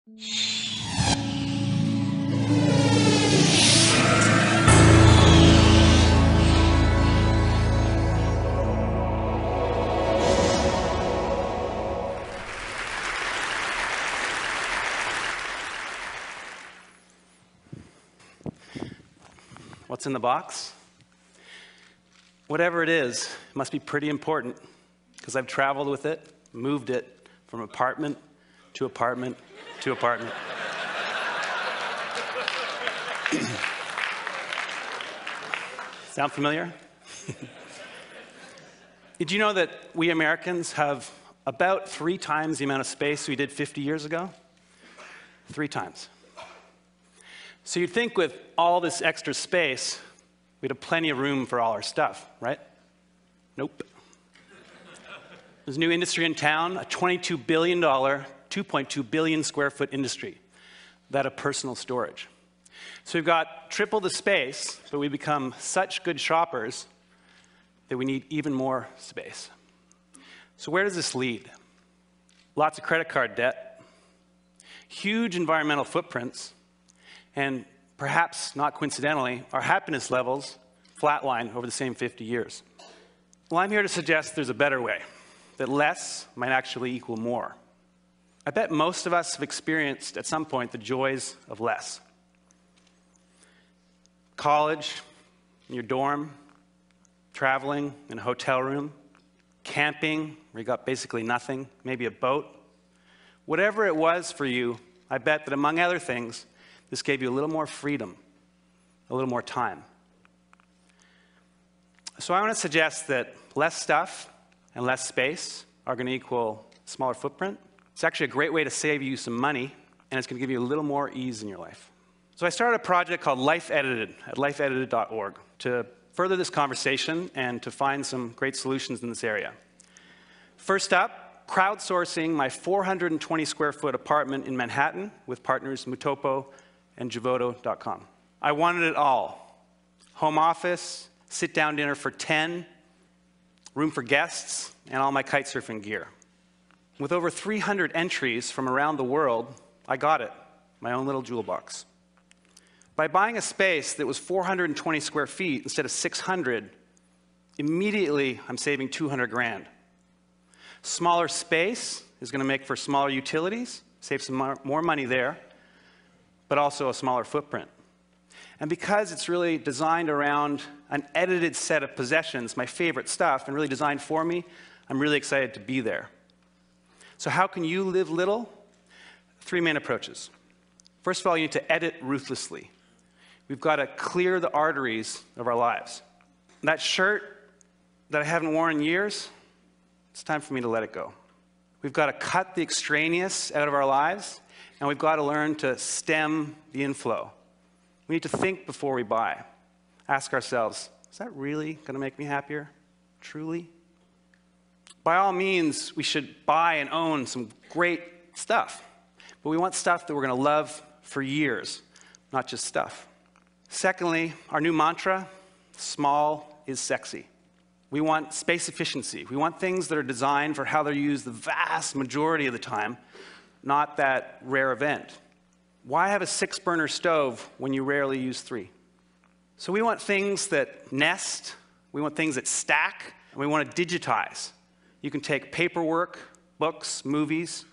What's in the box? Whatever it is, it must be pretty important, because I've traveled with it, moved it from apartment to apartment to apartment. Sound familiar? Did you know that we Americans have about 3 times the amount of space we did 50 years ago? 3 times. So you'd think with all this extra space, we'd have plenty of room for all our stuff, right? Nope. There's a new industry in town, a $22 billion, 2.2 billion square foot industry, that of personal storage. So we've got triple the space, but we become such good shoppers that we need even more space. So where does this lead? Lots of credit card debt, huge environmental footprints, and perhaps not coincidentally, our happiness levels flatline over the same 50 years. Well, I'm here to suggest there's a better way, that less might actually equal more. I bet most of us have experienced at some point the joys of less. College, in your dorm, traveling in a hotel room, camping, where you got basically nothing, maybe a boat. Whatever it was for you, I bet that among other things, this gave you a little more freedom, a little more time. So I want to suggest that less stuff and less space are going to equal smaller footprint. It's actually a great way to save you some money, and it's going to give you a little more ease in your life. So I started a project called Life Edited at lifeedited.org to further this conversation and to find some great solutions in this area. First up, crowdsourcing my 420 square foot apartment in Manhattan with partners Mutopo and Javoto.com. I wanted it all. Home office, sit-down dinner for 10, room for guests, and all my kite surfing gear. With over 300 entries from around the world, I got it, my own little jewel box. By buying a space that was 420 square feet instead of 600, immediately I'm saving 200 grand. Smaller space is going to make for smaller utilities, save some more money there, but also a smaller footprint. And because it's really designed around an edited set of possessions, my favorite stuff, and really designed for me, I'm really excited to be there. So how can you live little? 3 main approaches. First of all, you need to edit ruthlessly. We've got to clear the arteries of our lives. That shirt that I haven't worn in years, it's time for me to let it go. We've got to cut the extraneous out of our lives, and we've got to learn to stem the inflow. We need to think before we buy. Ask ourselves, is that really going to make me happier? Truly? By all means, we should buy and own some great stuff. But we want stuff that we're going to love for years, not just stuff. Secondly, our new mantra, small is sexy. We want space efficiency. We want things that are designed for how they're used the vast majority of the time, not that rare event. Why have a 6-burner stove when you rarely use 3? So we want things that nest, we want things that stack, and we want to digitize. You can take paperwork, books, movies,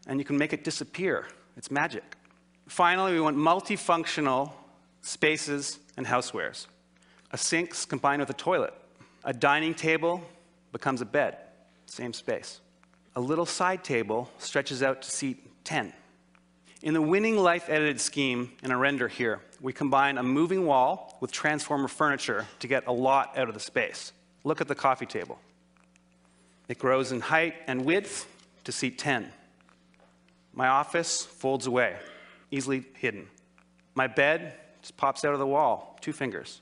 and you can make it disappear. It's magic. Finally, we want multifunctional spaces and housewares. A sink's combined with a toilet. A dining table becomes a bed, same space. A little side table stretches out to seat 10. In the winning Life Edited scheme in a render here, we combine a moving wall with transformer furniture to get a lot out of the space. Look at the coffee table. It grows in height and width to seat 10. My office folds away, easily hidden. My bed just pops out of the wall, 2 fingers.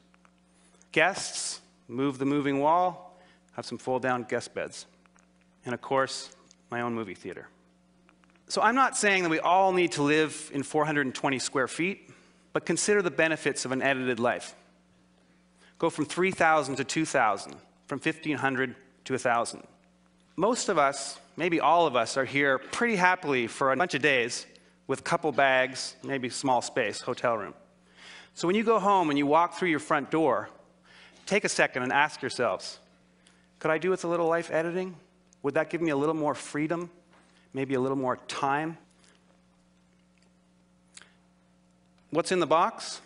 Guests move the moving wall, have some fold-down guest beds. And of course, my own movie theater. So I'm not saying that we all need to live in 420 square feet, but consider the benefits of an edited life. Go from 3,000 to 2,000, from 1,500 to 1,000. Most of us, maybe all of us, are here pretty happily for a bunch of days, with a couple bags, maybe small space, hotel room. So when you go home and you walk through your front door, take a second and ask yourselves, could I do with a little life editing? Would that give me a little more freedom? Maybe a little more time? What's in the box?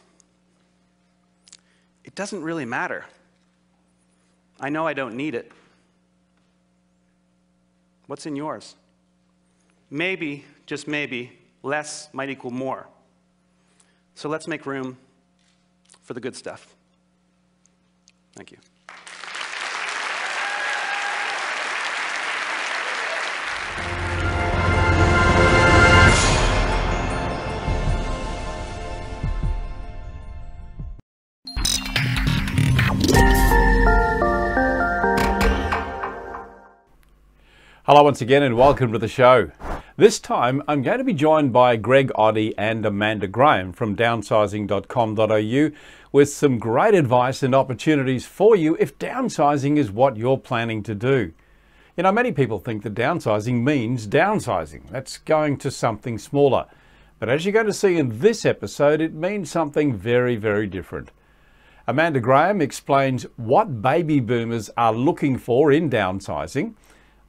It doesn't really matter. I know I don't need it. What's in yours? Maybe, just maybe, less might equal more. So let's make room for the good stuff. Thank you. Hello once again and welcome to the show. This time I'm going to be joined by Greg Oddy and Amanda Graham from downsizing.com.au with some great advice and opportunities for you if downsizing is what you're planning to do. You know, many people think that downsizing means downsizing. That's going to something smaller. But as you're going to see in this episode, it means something very, very different. Amanda Graham explains what baby boomers are looking for in downsizing.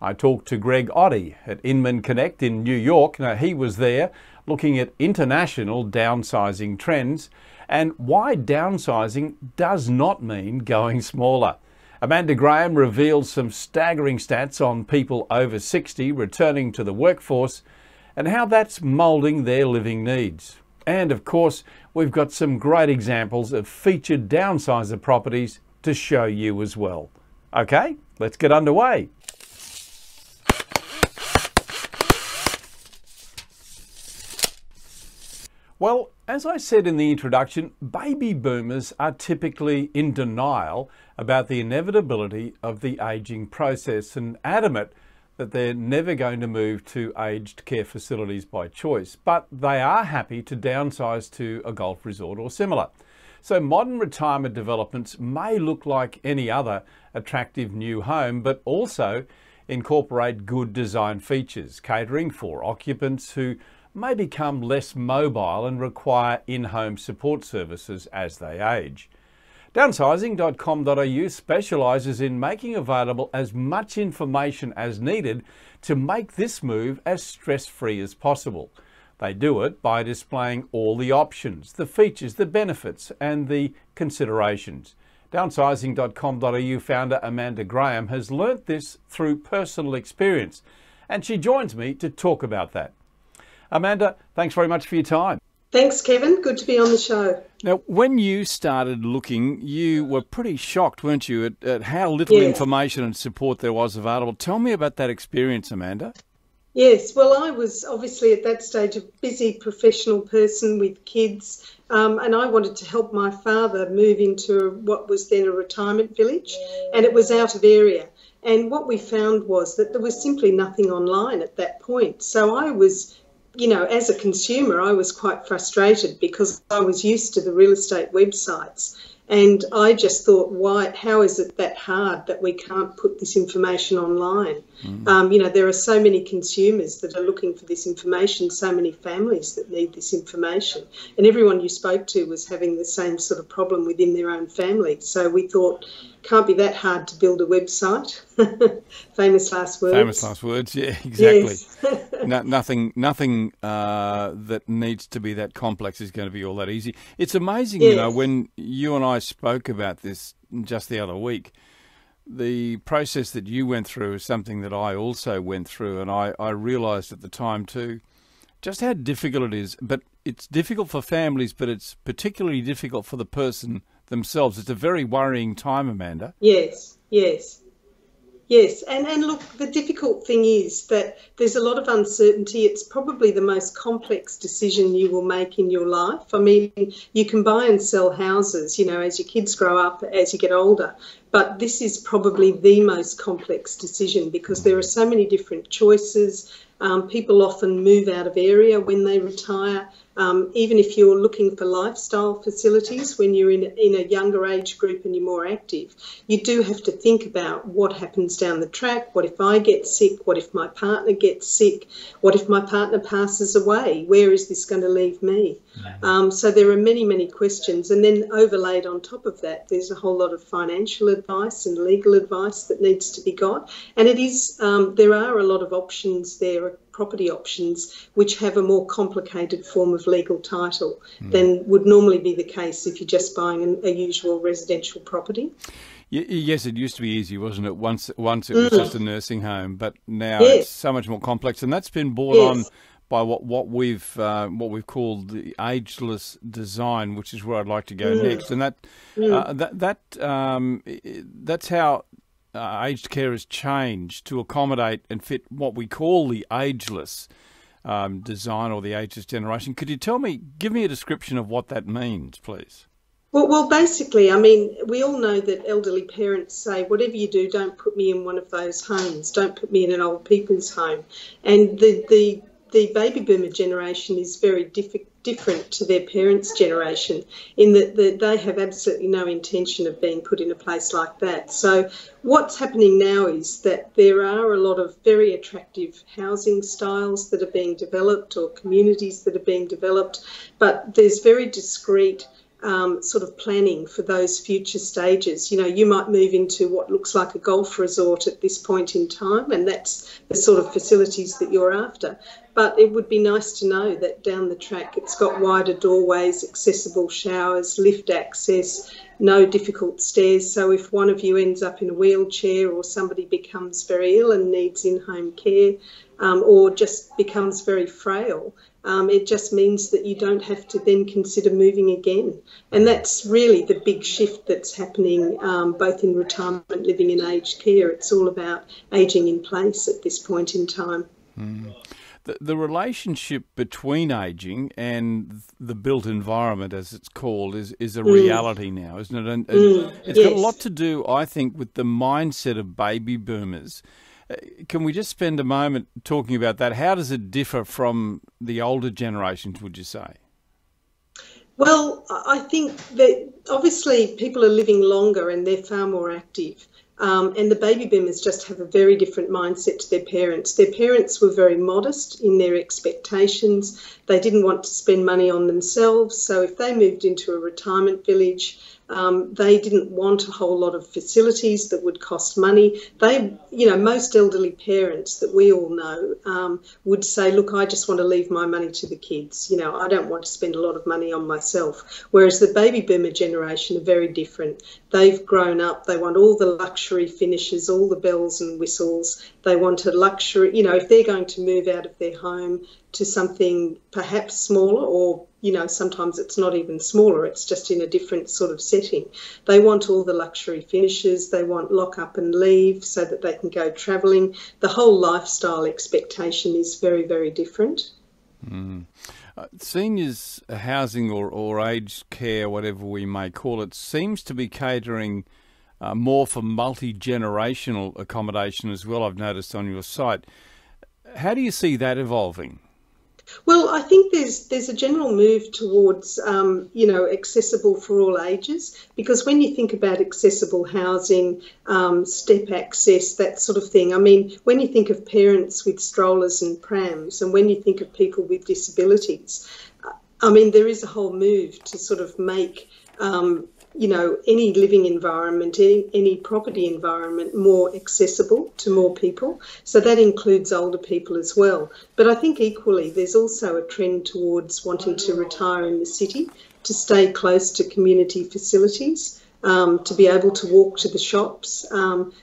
I talked to Greg Oddy at Inman Connect in New York. Now, he was there looking at international downsizing trends and why downsizing does not mean going smaller. Amanda Graham reveals some staggering stats on people over 60 returning to the workforce and how that's moulding their living needs. And of course, we've got some great examples of featured downsizer properties to show you as well. Okay, let's get underway. Well, as I said in the introduction, baby boomers are typically in denial about the inevitability of the ageing process and adamant that they're never going to move to aged care facilities by choice, but they are happy to downsize to a golf resort or similar. So modern retirement developments may look like any other attractive new home, but also incorporate good design features, catering for occupants who may become less mobile and require in-home support services as they age. Downsizing.com.au specialises in making available as much information as needed to make this move as stress-free as possible. They do it by displaying all the options, the features, the benefits and the considerations. Downsizing.com.au founder Amanda Graham has learnt this through personal experience and she joins me to talk about that. Amanda, thanks very much for your time. Thanks, Kevin. Good to be on the show. Now, when you started looking, you were pretty shocked, weren't you, at how little information and support there was available. Tell me about that experience, Amanda. Yes, well, I was obviously at that stage a busy professional person with kids, and I wanted to help my father move into what was then a retirement village, and it was out of area. And what we found was that there was simply nothing online at that point. So I was, you know, as a consumer, I was quite frustrated because I was used to the real estate websites. And I just thought, how is it that hard that we can't put this information online? You know, there are so many consumers that are looking for this information, so many families that need this information. And everyone you spoke to was having the same sort of problem within their own family. So we thought, can't be that hard to build a website. Famous last words. Famous last words, yeah, exactly. Yes. Nothing that needs to be that complex is going to be all that easy. It's amazing, Yes. you know, when you and I spoke about this just the other week, the process that you went through is something that I also went through, and I realised at the time too just how difficult it is. But it's difficult for families, but it's particularly difficult for the person themselves. It's a very worrying time, Amanda. Yes, yes. Yes, and look, the difficult thing is that there's a lot of uncertainty. It's probably the most complex decision you will make in your life. I mean, you can buy and sell houses, you know, as your kids grow up, as you get older. But this is probably the most complex decision because there are so many different choices. People often move out of area when they retire. Even if you're looking for lifestyle facilities when you're in a younger age group and you're more active, you do have to think about what happens down the track. What if I get sick? What if my partner gets sick? What if my partner passes away? Where is this going to leave me? So there are many, many questions. And then overlaid on top of that, there's a whole lot of financial advice and legal advice that needs to be got. And it is, there are a lot of options there, property options, which have a more complicated form of legal title than would normally be the case if you're just buying a usual residential property. Yes, it used to be easy, wasn't it? Once it was just a nursing home, but now it's so much more complex, and that's been brought on by what we've called the ageless design, which is where I'd like to go next, and that's how aged care has changed to accommodate and fit what we call the ageless design or the ageless generation. Could you give me a description of what that means, please? Well, basically, I mean, we all know that elderly parents say, whatever you do, don't put me in one of those homes. Don't put me in an old people's home. And the baby boomer generation is very different to their parents' generation in that they have absolutely no intention of being put in a place like that. So what's happening now is that there are a lot of very attractive housing styles that are being developed or communities that are being developed, but there's very discrete sort of planning for those future stages. You know, you might move into what looks like a golf resort at this point in time, and that's the sort of facilities that you're after. But it would be nice to know that down the track it's got wider doorways, accessible showers, lift access, no difficult stairs. So if one of you ends up in a wheelchair or somebody becomes very ill and needs in-home care, or just becomes very frail, it just means that you don't have to then consider moving again. And that's really the big shift that's happening both in retirement living and aged care. It's all about ageing in place at this point in time. The relationship between ageing and the built environment, as it's called, is a reality now, isn't it? And it's got a lot to do, I think, with the mindset of baby boomers. Can we just spend a moment talking about that? How does it differ from the older generations, would you say? Well, I think that obviously people are living longer and they're far more active. And the baby boomers just have a very different mindset to their parents. Their parents were very modest in their expectations. They didn't want to spend money on themselves. So if they moved into a retirement village, they didn't want a whole lot of facilities that would cost money. Most elderly parents that we all know would say, look, I just want to leave my money to the kids. You know, I don't want to spend a lot of money on myself. Whereas the baby boomer generation are very different. They've grown up. They want all the luxury finishes, all the bells and whistles. They want a luxury, you know, if they're going to move out of their home to something perhaps smaller, or, you know, sometimes it's not even smaller, it's just in a different sort of setting. They want all the luxury finishes, they want lock up and leave so that they can go travelling. The whole lifestyle expectation is very, very different. Seniors housing or aged care, whatever we may call it, seems to be catering more for multi-generational accommodation as well, I've noticed on your site. How do you see that evolving? Well, I think there's a general move towards, accessible for all ages, because when you think about accessible housing, step access, that sort of thing, I mean, when you think of parents with strollers and prams, and when you think of people with disabilities, I mean, there is a whole move to sort of make any living environment, any property environment more accessible to more people. So that includes older people as well. But I think equally there's also a trend towards wanting to retire in the city, to stay close to community facilities, to be able to walk to the shops.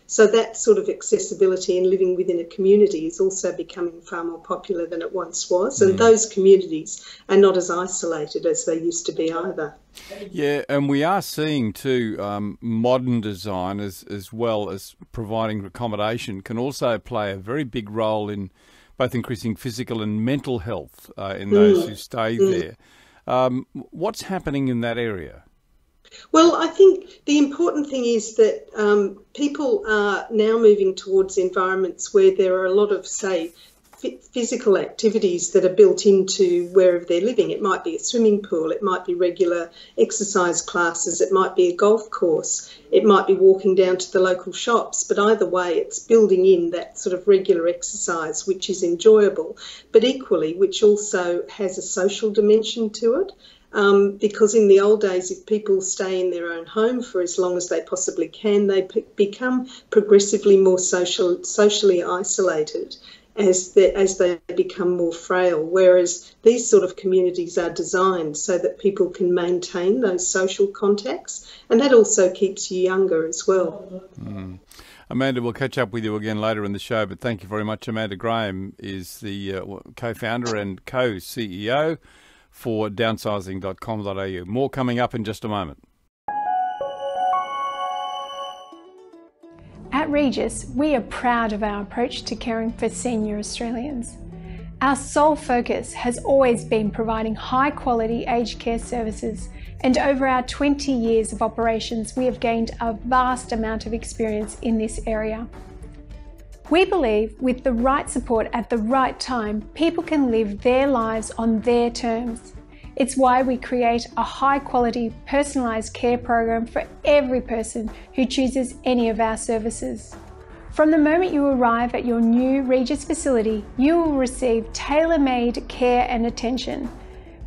So that sort of accessibility and living within a community is also becoming far more popular than it once was. And those communities are not as isolated as they used to be either. Yeah, and we are seeing too modern design as well as providing accommodation can also play a very big role in both increasing physical and mental health in those who stay there. What's happening in that area? Well, I think the important thing is that people are now moving towards environments where there are a lot of, say, physical activities that are built into wherever they're living. It might be a swimming pool, it might be regular exercise classes, it might be a golf course, it might be walking down to the local shops, but either way it's building in that sort of regular exercise which is enjoyable, but equally which also has a social dimension to it. Because in the old days, if people stay in their own home for as long as they possibly can, they become progressively more socially isolated as they become more frail, whereas these sort of communities are designed so that people can maintain those social contacts, and that also keeps you younger as well. Mm. Amanda, we'll catch up with you again later in the show, but thank you very much. Amanda Graham is the co-founder and co-CEO for downsizing.com.au. More coming up in just a moment. At Regis, we are proud of our approach to caring for senior Australians. Our sole focus has always been providing high-quality aged care services, and over our 20 years of operations, we have gained a vast amount of experience in this area. We believe with the right support at the right time, people can live their lives on their terms. It's why we create a high-quality, personalised care program for every person who chooses any of our services. From the moment you arrive at your new Regis facility, you will receive tailor-made care and attention.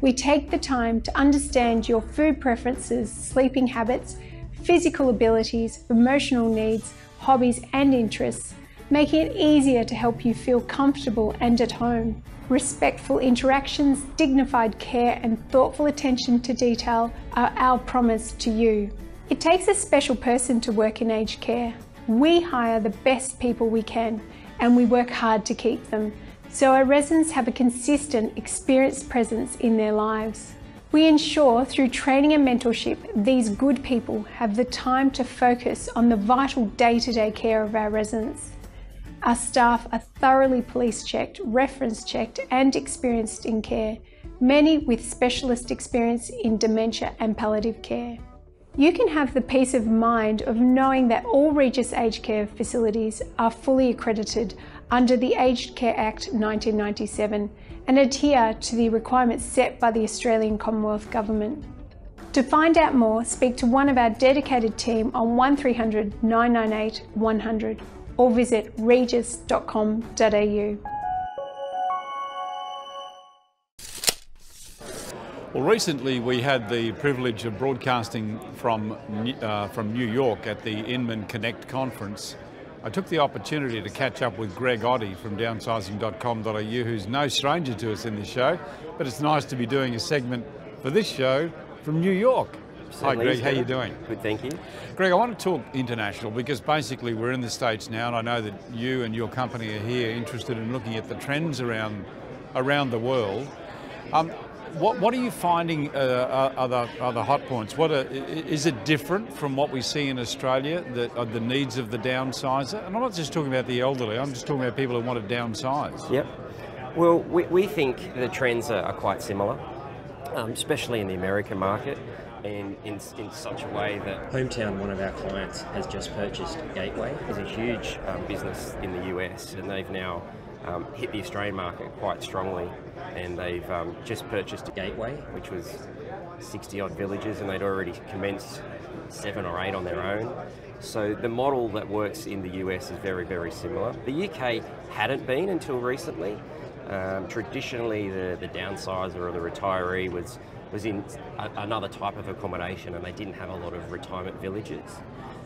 We take the time to understand your food preferences, sleeping habits, physical abilities, emotional needs, hobbies and interests, making it easier to help you feel comfortable and at home. Respectful interactions, dignified care and thoughtful attention to detail are our promise to you. It takes a special person to work in aged care. We hire the best people we can, and we work hard to keep them, so our residents have a consistent, experienced presence in their lives. We ensure through training and mentorship, these good people have the time to focus on the vital day-to-day care of our residents. Our staff are thoroughly police-checked, reference-checked and experienced in care, many with specialist experience in dementia and palliative care. You can have the peace of mind of knowing that all Regis aged care facilities are fully accredited under the Aged Care Act 1997 and adhere to the requirements set by the Australian Commonwealth Government. To find out more, speak to one of our dedicated team on 1300 998 100 or visit regis.com.au. Well, recently we had the privilege of broadcasting from New York at the Inman Connect conference. I took the opportunity to catch up with Greg Oddy from downsizing.com.au, who's no stranger to us in this show, but it's nice to be doing a segment for this show from New York. Hi Greg, how are you doing? Good, thank you. Greg, I want to talk international because basically we're in the States now, and I know that you and your company are here interested in looking at the trends around the world. What are you finding are the hot points? Is it different from what we see in Australia, the needs of the downsizer? And I'm not just talking about the elderly, I'm just talking about people who want to downsize. Yep. Well, we think the trends are quite similar, especially in the American market, and in such a way that Hometown, one of our clients, has just purchased Gateway. It's a huge business in the US, and they've now hit the Australian market quite strongly, and they've just purchased a Gateway, which was 60 odd villages, and they'd already commenced 7 or 8 on their own. So the model that works in the US is very, very similar. The UK hadn't been until recently. Traditionally, the downsizer or the retiree was in another type of accommodation, and they didn't have a lot of retirement villages.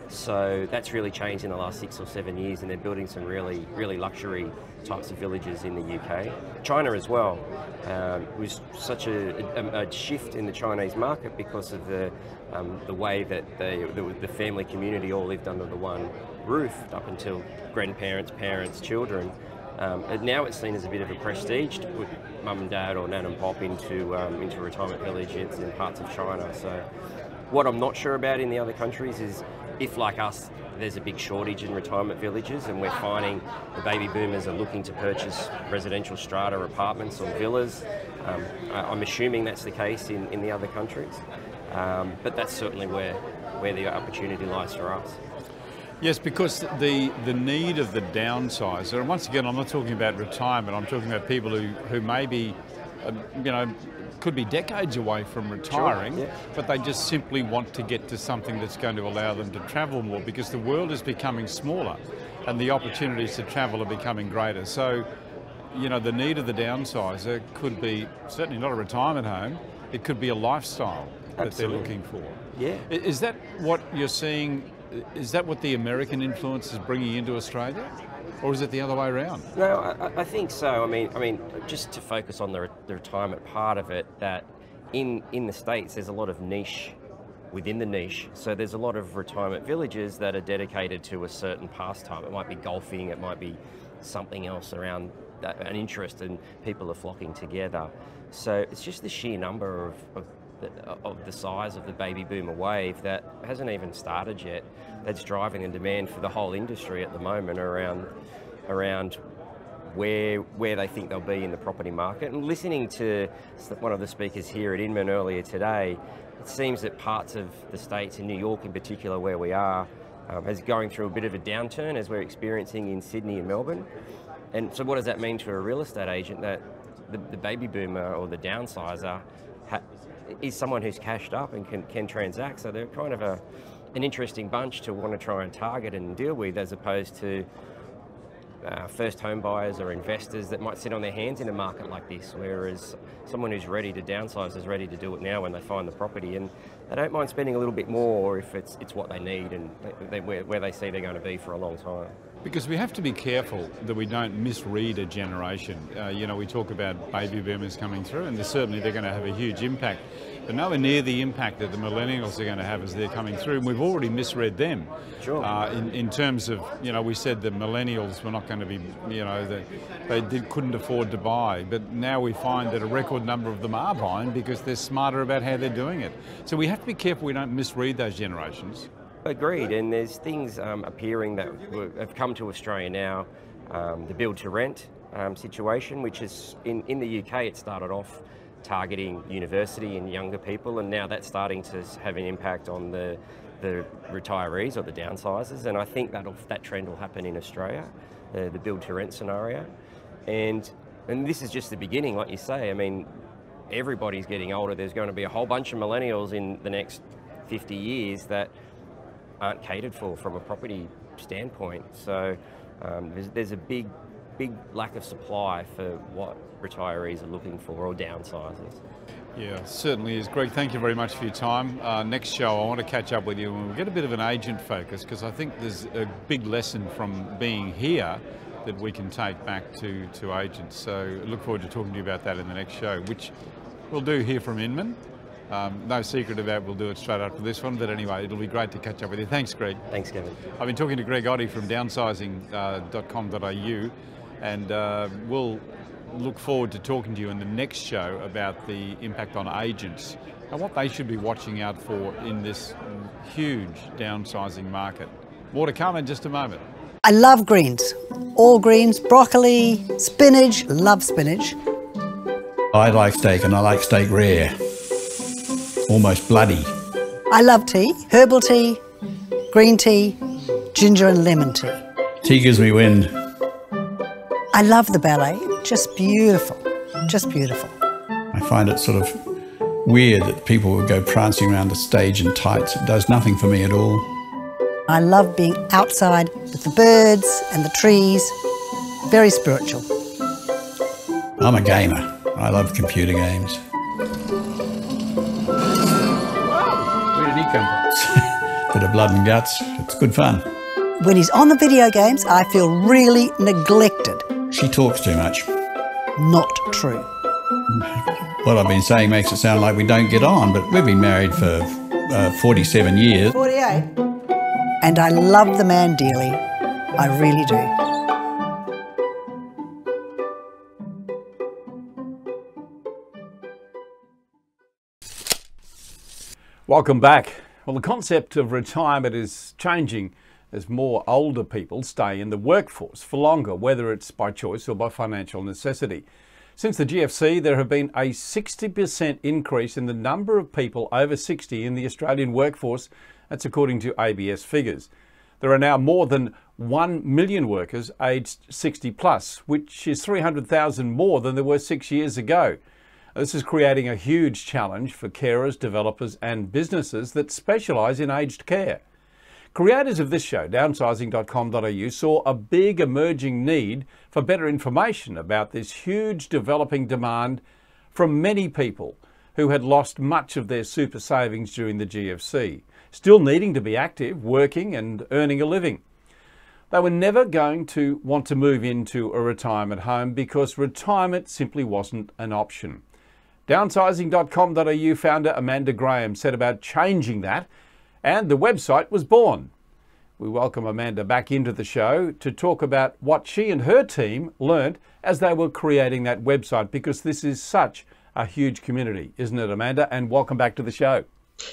So that's really changed in the last 6 or 7 years, and they're building some really, really luxury types of villages in the UK. China as well was such a shift in the Chinese market because of the way that the family community all lived under the one roof up until grandparents, parents, children. And now it's seen as a bit of a prestige to put mum and dad or nan and pop into retirement villages in parts of China. So what I'm not sure about in the other countries is if, like us, there's a big shortage in retirement villages and we're finding the baby boomers are looking to purchase residential strata apartments or villas. I'm assuming that's the case in the other countries, but that's certainly where the opportunity lies for us. Yes, because the need of the downsizer, and once again, I'm not talking about retirement, I'm talking about people who maybe, could be decades away from retiring, Sure, yeah. but they just simply want to get to something that's going to allow them to travel more, because the world is becoming smaller and the opportunities to travel are becoming greater. So, the need of the downsizer could be certainly not a retirement home, it could be a lifestyle that Absolutely. they're looking for. Yeah. Is that what you're seeing? Is that what the American influence is bringing into Australia, or is it the other way around? No, I think so. I mean, just to focus on the retirement part of it, that in the States there's a lot of niche within the niche. So there's a lot of retirement villages that are dedicated to a certain pastime. It might be golfing, it might be something else around that, an interest, and people are flocking together. So it's just the sheer number of the size of the baby boomer wave that hasn't even started yet, that's driving the demand for the whole industry at the moment around where they think they'll be in the property market. And listening to one of the speakers here at Inman earlier today, it seems that parts of the States, in New York in particular where we are, is going through a bit of a downturn, as we're experiencing in Sydney and Melbourne. And so what does that mean to a real estate agent? That the baby boomer or the downsizer is someone who's cashed up and can transact. So they're kind of an interesting bunch to want to try and target and deal with, as opposed to first home buyers or investors that might sit on their hands in a market like this, whereas someone who's ready to downsize is ready to do it now when they find the property, and they don't mind spending a little bit more if it's what they need and where they see they're going to be for a long time. Because we have to be careful that we don't misread a generation. We talk about baby boomers coming through, and certainly they're going to have a huge impact, but nowhere near the impact that the millennials are going to have as they're coming through, and we've already misread them. Sure. In terms of, we said the millennials were not going to be, they couldn't afford to buy, but now we find that a record number of them are buying because they're smarter about how they're doing it. So we have to be careful we don't misread those generations. Agreed, and there's things appearing that have come to Australia now. The build to rent situation, which is in the UK, it started off targeting university and younger people, and now that's starting to have an impact on the retirees or the downsizers, and I think that trend will happen in Australia, the build to rent scenario, and this is just the beginning, like you say. I mean, everybody's getting older. There's going to be a whole bunch of millennials in the next 50 years that aren't catered for from a property standpoint. So there's a big lack of supply for what retirees are looking for, or downsizers. Yeah, certainly is. Greg, thank you very much for your time. Next show, I want to catch up with you and we'll get a bit of an agent focus, because I think there's a big lesson from being here that we can take back to agents. So I look forward to talking to you about that in the next show, which we'll do here from Inman. No secret about we'll do it straight after this one, but anyway, it'll be great to catch up with you. Thanks, Greg. Thanks, Kevin. I've been talking to Greg Oddy from downsizing.com.au, and we'll look forward to talking to you in the next show about the impact on agents and what they should be watching out for in this huge downsizing market. More to come in just a moment. I love greens. All greens, broccoli, spinach, love spinach. I like steak, and I like steak rare, almost bloody. I love tea, herbal tea, green tea, ginger and lemon tea. Tea gives me wind. I love the ballet, just beautiful, just beautiful. I find it sort of weird that people would go prancing around the stage in tights. It does nothing for me at all. I love being outside with the birds and the trees, very spiritual. I'm a gamer. I love computer games. Where did he come from? Bit of blood and guts. It's good fun. When he's on the video games, I feel really neglected. She talks too much. Not true. What I've been saying makes it sound like we don't get on, but we've been married for 47 years. 48. And I love the man dearly. I really do. Welcome back. Well, the concept of retirement is changing as more older people stay in the workforce for longer, whether it's by choice or by financial necessity. Since the GFC, there have been a 60% increase in the number of people over 60 in the Australian workforce. That's according to ABS figures. There are now more than 1 million workers aged 60 plus, which is 300,000 more than there were 6 years ago. This is creating a huge challenge for carers, developers and businesses that specialise in aged care. Creators of this show, downsizing.com.au, saw a big emerging need for better information about this huge developing demand from many people who had lost much of their super savings during the GFC, still needing to be active, working and earning a living. They were never going to want to move into a retirement home because retirement simply wasn't an option. Downsizing.com.au founder Amanda Graham set about changing that, and the website was born. We welcome Amanda back into the show to talk about what she and her team learnt as they were creating that website, because this is such a huge community, isn't it, Amanda? And welcome back to the show.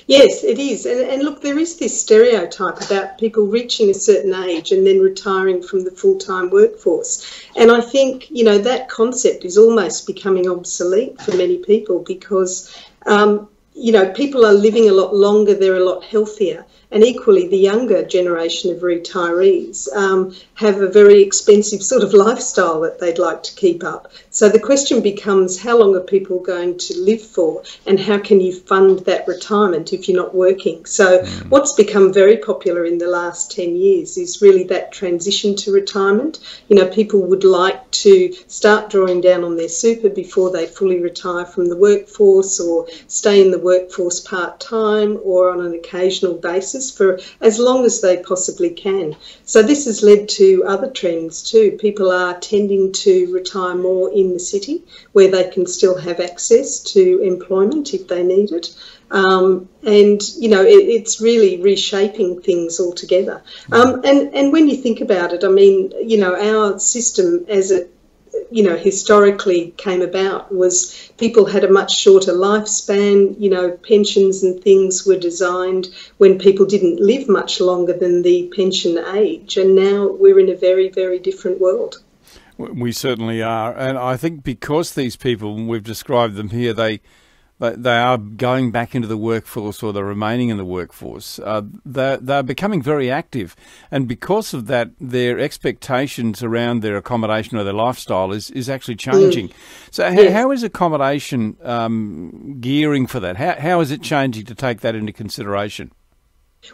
Yes, it is. And look, there is this stereotype about people reaching a certain age and then retiring from the full-time workforce. And I think, that concept is almost becoming obsolete for many people because, people are living a lot longer, they're a lot healthier. And equally, the younger generation of retirees have a very expensive sort of lifestyle that they'd like to keep up. So the question becomes, how long are people going to live for, and how can you fund that retirement if you're not working? So what's become very popular in the last 10 years is really that transition to retirement. People would like to start drawing down on their super before they fully retire from the workforce, or stay in the workforce part-time or on an occasional basis for as long as they possibly can. So this has led to other trends too. People are tending to retire more in the city where they can still have access to employment if they need it. It's really reshaping things altogether. And when you think about it, our system as it historically came about was people had a much shorter lifespan. Pensions and things were designed when people didn't live much longer than the pension age. And now we're in a very, very different world. We certainly are. And I think because these people, we've described them here, they are going back into the workforce, or they're remaining in the workforce. They're becoming very active. And because of that, their expectations around their accommodation or their lifestyle is actually changing. So how is accommodation gearing for that? How is it changing to take that into consideration?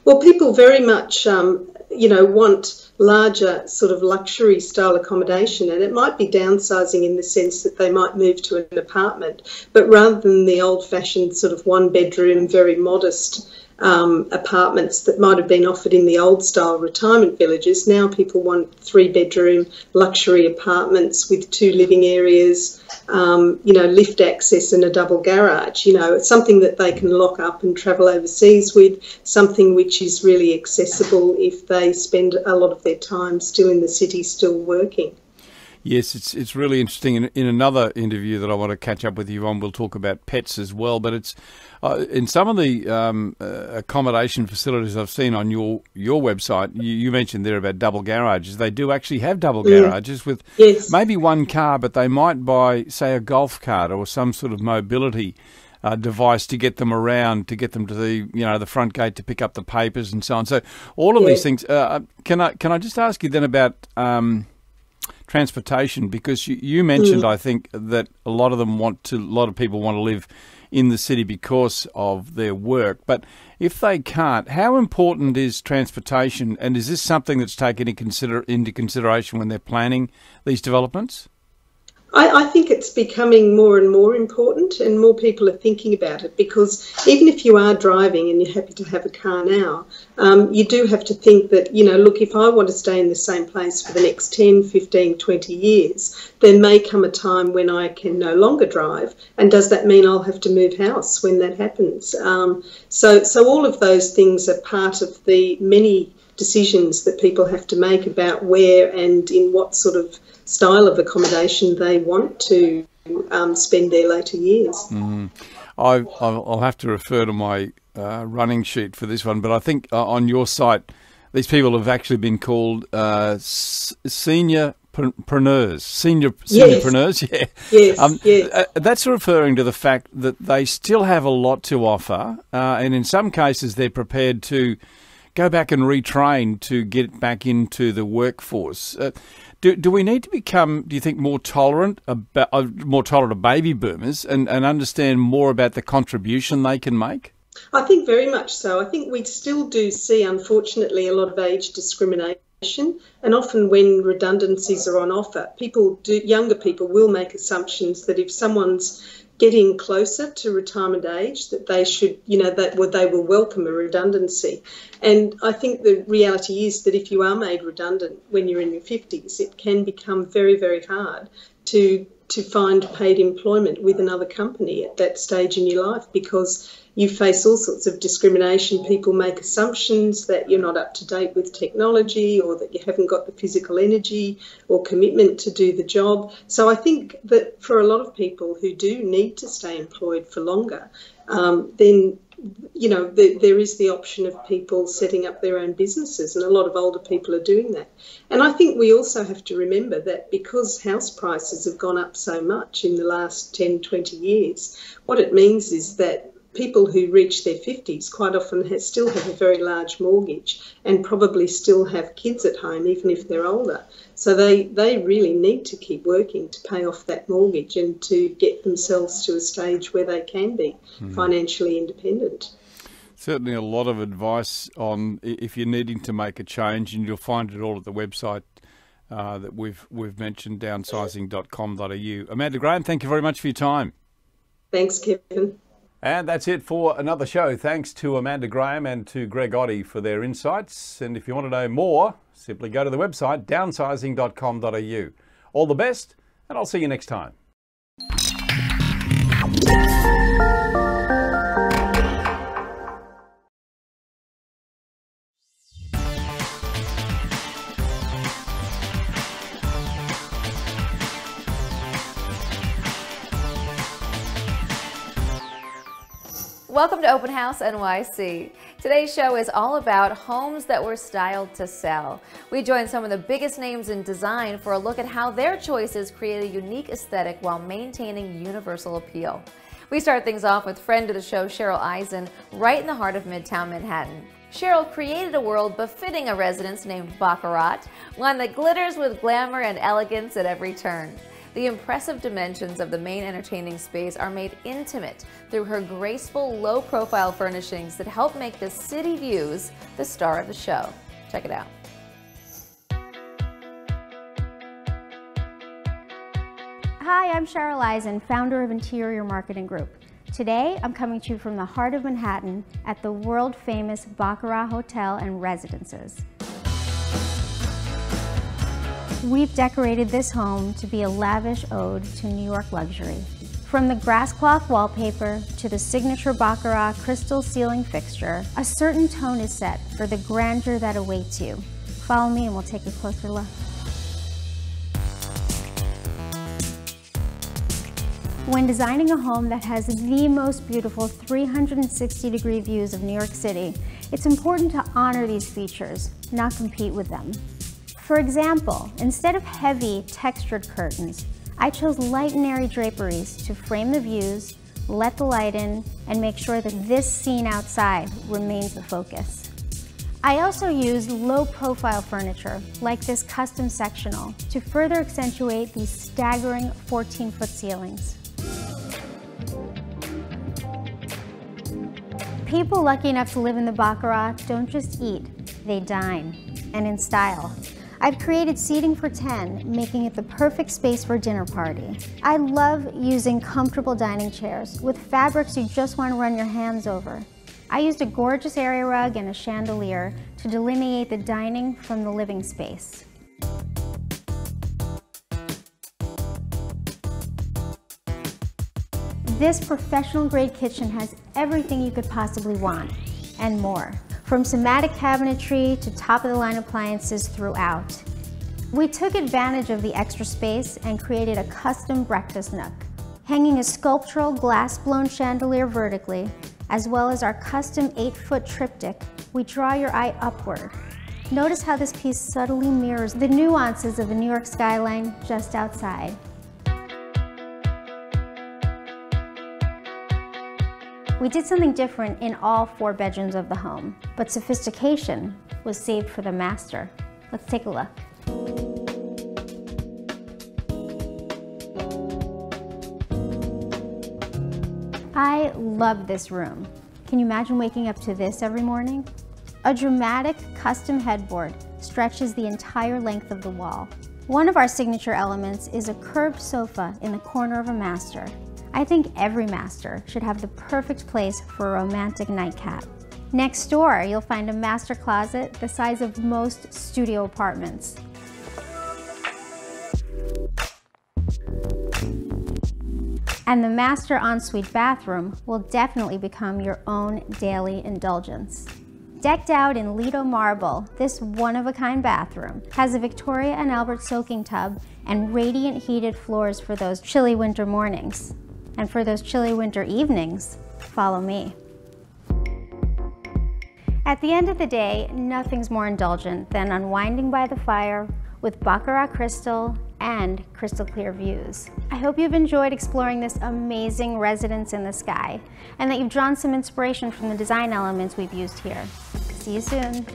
Well, people very much, want larger sort of luxury style accommodation, and it might be downsizing in the sense that they might move to an apartment, but rather than the old-fashioned sort of one-bedroom, very modest apartments that might have been offered in the old-style retirement villages, now people want 3-bedroom luxury apartments with 2 living areas, lift access and a double garage. It's something that they can lock up and travel overseas with, something which is really accessible if they spend a lot of their time still in the city, still working. Yes, it's really interesting. In another interview that I want to catch up with you on, we'll talk about pets as well. But it's in some of the accommodation facilities I've seen on your website, you mentioned there about double garages. They do actually have double garages with maybe one car, but they might buy, say, a golf cart or some sort of mobility device to get them around, to get them to the front gate to pick up the papers and so on. So all of these things. Can I just ask you then about transportation, because you mentioned, I think, that a lot of people want to live in the city because of their work. But if they can't, how important is transportation, and is this something that's taken into consideration when they're planning these developments? I think it's becoming more and more important, and more people are thinking about it, because even if you are driving and you're happy to have a car now, you do have to think that, look, if I want to stay in the same place for the next 10, 15, 20 years, there may come a time when I can no longer drive. And does that mean I'll have to move house when that happens? So all of those things are part of the many decisions that people have to make about where and in what sort of style of accommodation they want to spend their later years. I'll have to refer to my running sheet for this one, but I think on your site, these people have actually been called seniorpreneurs. Seniorpreneurs, yeah. Yes. That's referring to the fact that they still have a lot to offer, and in some cases they're prepared to go back and retrain to get back into the workforce. Do we need to become, do you think, more tolerant of baby boomers and understand more about the contribution they can make? I think very much so. I think we still do see, unfortunately, a lot of age discrimination, and often when redundancies are on offer, younger people will make assumptions that if someone's getting closer to retirement age, that they should, they will welcome a redundancy. And I think the reality is that if you are made redundant when you're in your 50s, it can become very, very hard to find paid employment with another company at that stage in your life, because you face all sorts of discrimination. People make assumptions that you're not up to date with technology, or that you haven't got the physical energy or commitment to do the job. So I think that for a lot of people who do need to stay employed for longer, then there is the option of people setting up their own businesses, and a lot of older people are doing that. And I think we also have to remember that because house prices have gone up so much in the last 10, 20 years, what it means is that people who reach their 50s quite often still have a very large mortgage and probably still have kids at home, even if they're older. So they really need to keep working to pay off that mortgage and to get themselves to a stage where they can be financially independent. Certainly a lot of advice on if you're needing to make a change, and you'll find it all at the website that we've mentioned, downsizing.com.au. Amanda Graham, thank you very much for your time. Thanks, Kevin. And that's it for another show. Thanks to Amanda Graham and to Greg Oddy for their insights. And if you want to know more, simply go to the website, downsizing.com.au. All the best, and I'll see you next time. Welcome to Open House NYC. Today's show is all about homes that were styled to sell. We join some of the biggest names in design for a look at how their choices create a unique aesthetic while maintaining universal appeal. We start things off with friend of the show, Cheryl Eisen, right in the heart of Midtown Manhattan. Cheryl created a world befitting a residence named Baccarat, one that glitters with glamour and elegance at every turn. The impressive dimensions of the main entertaining space are made intimate through her graceful, low-profile furnishings that help make the city views the star of the show. Check it out. Hi, I'm Cheryl Eisen, founder of Interior Marketing Group. Today, I'm coming to you from the heart of Manhattan at the world-famous Baccarat Hotel and Residences. We've decorated this home to be a lavish ode to New York luxury. From the grass cloth wallpaper to the signature Baccarat crystal ceiling fixture, a certain tone is set for the grandeur that awaits you. Follow me and we'll take a closer look. When designing a home that has the most beautiful 360-degree views of New York City, it's important to honor these features, not compete with them. For example, instead of heavy, textured curtains, I chose light and airy draperies to frame the views, let the light in, and make sure that this scene outside remains the focus. I also used low-profile furniture, like this custom sectional, to further accentuate these staggering 14-foot ceilings. People lucky enough to live in the Baccarat don't just eat, they dine, and in style. I've created seating for 10, making it the perfect space for a dinner party. I love using comfortable dining chairs with fabrics you just want to run your hands over. I used a gorgeous area rug and a chandelier to delineate the dining from the living space. This professional-grade kitchen has everything you could possibly want, and more. From somatic cabinetry to top-of-the-line appliances throughout. We took advantage of the extra space and created a custom breakfast nook, hanging a sculptural glass-blown chandelier vertically, as well as our custom 8-foot triptych. We draw your eye upward. Notice how this piece subtly mirrors the nuances of the New York skyline just outside. We did something different in all 4 bedrooms of the home, but sophistication was saved for the master. Let's take a look. I love this room. Can you imagine waking up to this every morning? A dramatic custom headboard stretches the entire length of the wall. One of our signature elements is a curved sofa in the corner of a master. I think every master should have the perfect place for a romantic nightcap. Next door, you'll find a master closet the size of most studio apartments. And the master ensuite bathroom will definitely become your own daily indulgence. Decked out in Lido marble, this one-of-a-kind bathroom has a Victoria and Albert soaking tub and radiant heated floors for those chilly winter mornings. And for those chilly winter evenings, follow me. At the end of the day, nothing's more indulgent than unwinding by the fire with Baccarat crystal and crystal clear views. I hope you've enjoyed exploring this amazing residence in the sky and that you've drawn some inspiration from the design elements we've used here. See you soon.